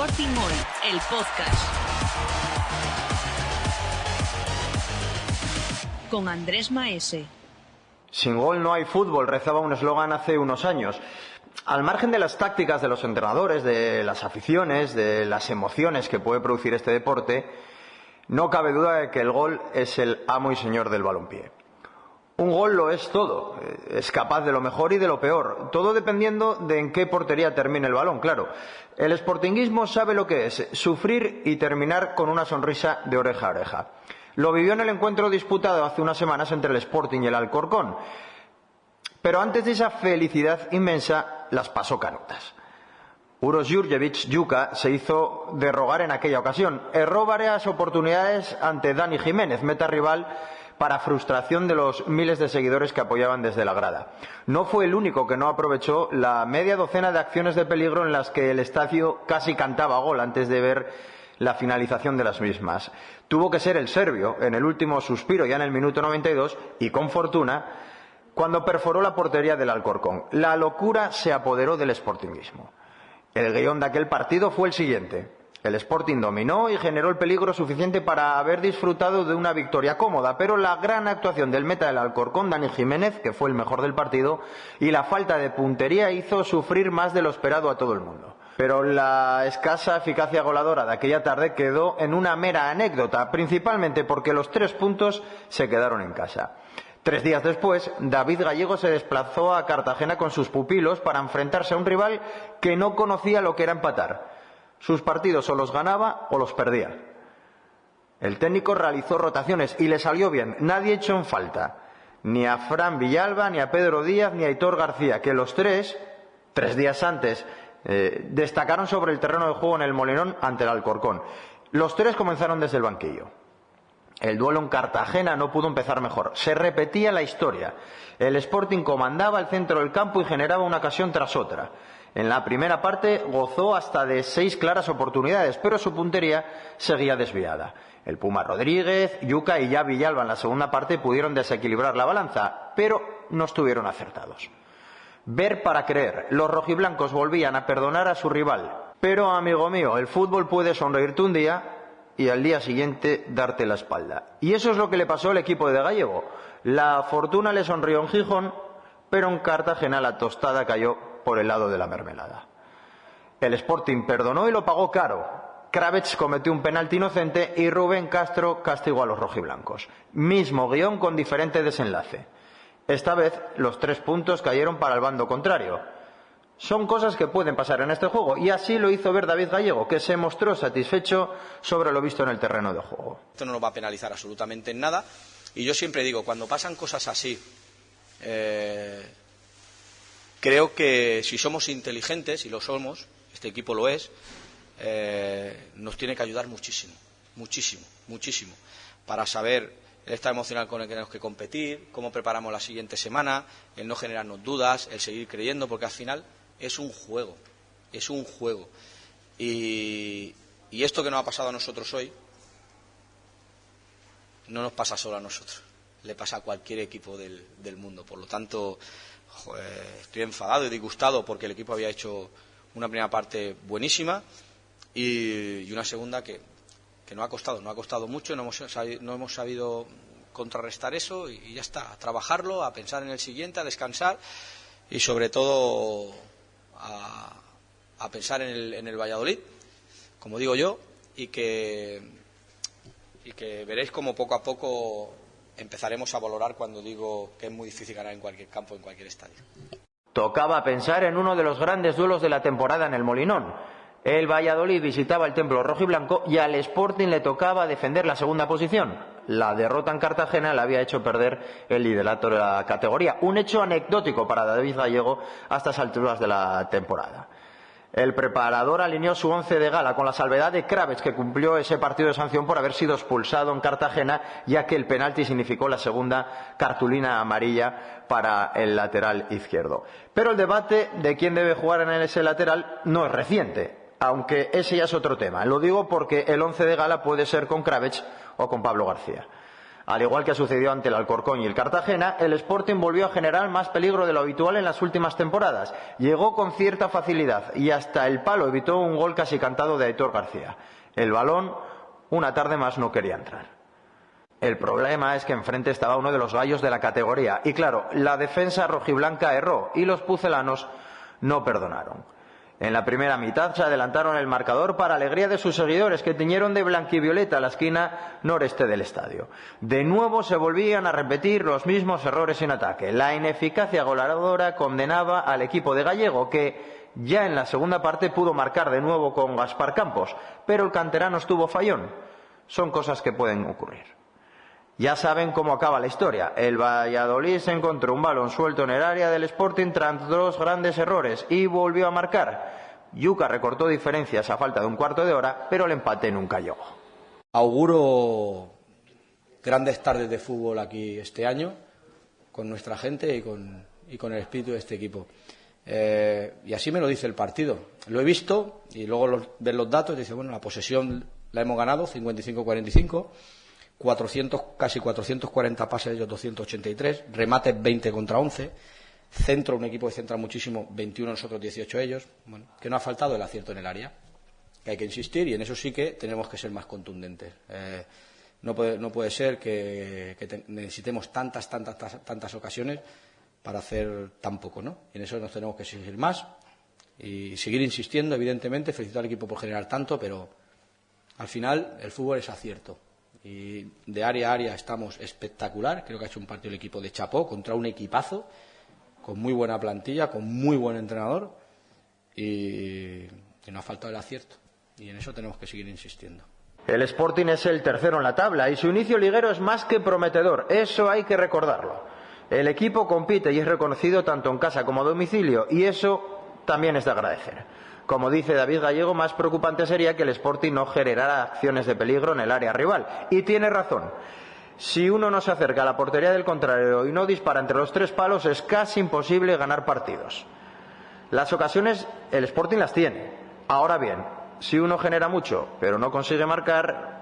Sporting Hoy, el podcast. Con Andrés Maese. Sin gol no hay fútbol, rezaba un eslogan hace unos años. Al margen de las tácticas de los entrenadores, de las aficiones, de las emociones que puede producir este deporte, no cabe duda de que el gol es el amo y señor del balompié. Un gol lo es todo, es capaz de lo mejor y de lo peor, todo dependiendo de en qué portería termine el balón, claro. El sportinguismo sabe lo que es sufrir y terminar con una sonrisa de oreja a oreja. Lo vivió en el encuentro disputado hace unas semanas entre el Sporting y el Alcorcón. Pero antes de esa felicidad inmensa, las pasó canutas. Uros Jurjevic, Juka, se hizo de rogar en aquella ocasión. Erró varias oportunidades ante Dani Jiménez, meta rival, para frustración de los miles de seguidores que apoyaban desde la grada. No fue el único que no aprovechó la media docena de acciones de peligro en las que el estadio casi cantaba gol antes de ver la finalización de las mismas. Tuvo que ser el serbio, en el último suspiro, ya en el minuto 92, y con fortuna, cuando perforó la portería del Alcorcón. La locura se apoderó del sportinguismo. El guión de aquel partido fue el siguiente. El Sporting dominó y generó el peligro suficiente para haber disfrutado de una victoria cómoda, pero la gran actuación del meta del Alcorcón, Dani Jiménez, que fue el mejor del partido, y la falta de puntería hizo sufrir más de lo esperado a todo el mundo. Pero la escasa eficacia goleadora de aquella tarde quedó en una mera anécdota, principalmente porque los 3 puntos se quedaron en casa. 3 días después, David Gallego se desplazó a Cartagena con sus pupilos para enfrentarse a un rival que no conocía lo que era empatar. Sus partidos o los ganaba o los perdía. El técnico realizó rotaciones y le salió bien. Nadie echó en falta. Ni a Fran Villalba, ni a Pedro Díaz, ni a Aitor García, que los 3 días antes, destacaron sobre el terreno de juego en el Molinón ante el Alcorcón. Los 3 comenzaron desde el banquillo. El duelo en Cartagena no pudo empezar mejor. Se repetía la historia. El Sporting comandaba el centro del campo y generaba una ocasión tras otra. En la primera parte gozó hasta de 6 claras oportunidades, pero su puntería seguía desviada. El Puma Rodríguez, Juka y ya Villalba en la segunda parte pudieron desequilibrar la balanza, pero no estuvieron acertados. Ver para creer. Los rojiblancos volvían a perdonar a su rival. Pero, amigo mío, el fútbol puede sonreírte un día y al día siguiente darte la espalda. Y eso es lo que le pasó al equipo de Gallego. La fortuna le sonrió en Gijón, pero en Cartagena la tostada cayó por el lado de la mermelada. El Sporting perdonó y lo pagó caro. Kravetz cometió un penalti inocente y Rubén Castro castigó a los rojiblancos. Mismo guión con diferente desenlace. Esta vez los 3 puntos cayeron para el bando contrario. Son cosas que pueden pasar en este juego y así lo hizo ver David Gallego, que se mostró satisfecho sobre lo visto en el terreno de juego. Esto no nos va a penalizar absolutamente en nada y yo siempre digo, cuando pasan cosas así, creo que si somos inteligentes, y lo somos, este equipo lo es, nos tiene que ayudar muchísimo, muchísimo, muchísimo, para saber el estado emocional con el que tenemos que competir, cómo preparamos la siguiente semana, el no generarnos dudas, el seguir creyendo, porque al final es un juego, es un juego. Y esto que nos ha pasado a nosotros hoy, no nos pasa solo a nosotros, le pasa a cualquier equipo del mundo. Por lo tanto, estoy enfadado y disgustado porque el equipo había hecho una primera parte buenísima y una segunda que nos ha costado mucho, no hemos sabido contrarrestar eso y ya está, a trabajarlo, a pensar en el siguiente, a descansar y sobre todo a pensar en el Valladolid, como digo yo, y que veréis como poco a poco empezaremos a valorar cuando digo que es muy difícil ganar en cualquier campo, en cualquier estadio. Tocaba pensar en uno de los grandes duelos de la temporada en el Molinón. El Valladolid visitaba el templo rojiblanco y al Sporting le tocaba defender la segunda posición. La derrota en Cartagena le había hecho perder el liderato de la categoría. Un hecho anecdótico para David Gallego a estas alturas de la temporada. El preparador alineó su 11 de gala con la salvedad de Kravetz, que cumplió ese partido de sanción por haber sido expulsado en Cartagena, ya que el penalti significó la segunda cartulina amarilla para el lateral izquierdo. Pero el debate de quién debe jugar en ese lateral no es reciente, aunque ese ya es otro tema. Lo digo porque el 11 de gala puede ser con Kravetz o con Pablo García. Al igual que sucedió ante el Alcorcón y el Cartagena, el Sporting volvió a generar más peligro de lo habitual en las últimas temporadas. Llegó con cierta facilidad y hasta el palo evitó un gol casi cantado de Aitor García. El balón, una tarde más, no quería entrar. El problema es que enfrente estaba uno de los gallos de la categoría y claro, la defensa rojiblanca erró y los pucelanos no perdonaron. En la primera mitad se adelantaron el marcador para alegría de sus seguidores, que tiñeron de blanquivioleta la esquina noreste del estadio. De nuevo se volvían a repetir los mismos errores en ataque. La ineficacia goleadora condenaba al equipo de Gallego, que ya en la segunda parte pudo marcar de nuevo con Gaspar Campos, pero el canterano estuvo fallón. Son cosas que pueden ocurrir. Ya saben cómo acaba la historia. El Valladolid se encontró un balón suelto en el área del Sporting tras dos grandes errores y volvió a marcar. Yuca recortó diferencias a falta de un cuarto de hora, pero el empate nunca llegó. Auguro grandes tardes de fútbol aquí este año, con nuestra gente y con el espíritu de este equipo. Y así me lo dice el partido. Lo he visto y luego ves los datos y dice, bueno, la posesión la hemos ganado, 55-45. Casi 440 pases, ellos 283, remates 20 contra 11, centro, un equipo que centra muchísimo, 21 nosotros, 18 ellos. Bueno, que no ha faltado el acierto en el área, que hay que insistir y en eso sí que tenemos que ser más contundentes. No puede ser que necesitemos tantas ocasiones para hacer tan poco, ¿no? Y en eso nos tenemos que exigir más y seguir insistiendo, evidentemente, felicitar al equipo por generar tanto, pero al final el fútbol es acierto. Y de área a área estamos espectacular. Creo que ha hecho un partido el equipo de Chapó contra un equipazo con muy buena plantilla, con muy buen entrenador y nos ha faltado el acierto y en eso tenemos que seguir insistiendo. El Sporting es el tercero en la tabla y su inicio liguero es más que prometedor, eso hay que recordarlo. El equipo compite y es reconocido tanto en casa como a domicilio y eso también es de agradecer. Como dice David Gallego, más preocupante sería que el Sporting no generara acciones de peligro en el área rival. Y tiene razón. Si uno no se acerca a la portería del contrario y no dispara entre los tres palos, es casi imposible ganar partidos. Las ocasiones el Sporting las tiene. Ahora bien, si uno genera mucho, pero no consigue marcar,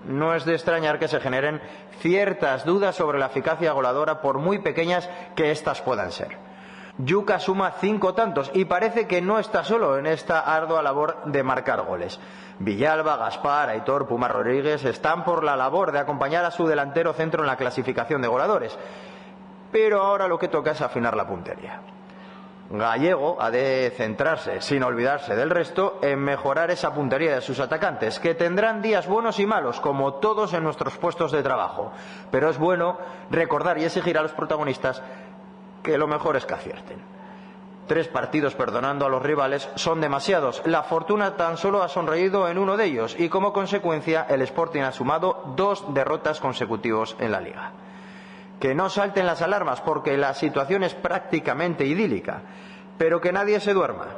no es de extrañar que se generen ciertas dudas sobre la eficacia goleadora, por muy pequeñas que éstas puedan ser. Yuca suma 5 tantos y parece que no está solo en esta ardua labor de marcar goles. Villalba, Gaspar, Aitor, Puma Rodríguez están por la labor de acompañar a su delantero centro en la clasificación de goleadores. Pero ahora lo que toca es afinar la puntería. Gallego ha de centrarse, sin olvidarse del resto, en mejorar esa puntería de sus atacantes, que tendrán días buenos y malos, como todos en nuestros puestos de trabajo. Pero es bueno recordar y exigir a los protagonistas que lo mejor es que acierten. 3 partidos perdonando a los rivales son demasiados. La fortuna tan solo ha sonreído en uno de ellos y como consecuencia el Sporting ha sumado 2 derrotas consecutivas en la Liga. Que no salten las alarmas porque la situación es prácticamente idílica, pero que nadie se duerma.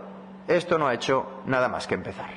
Esto no ha hecho nada más que empezar.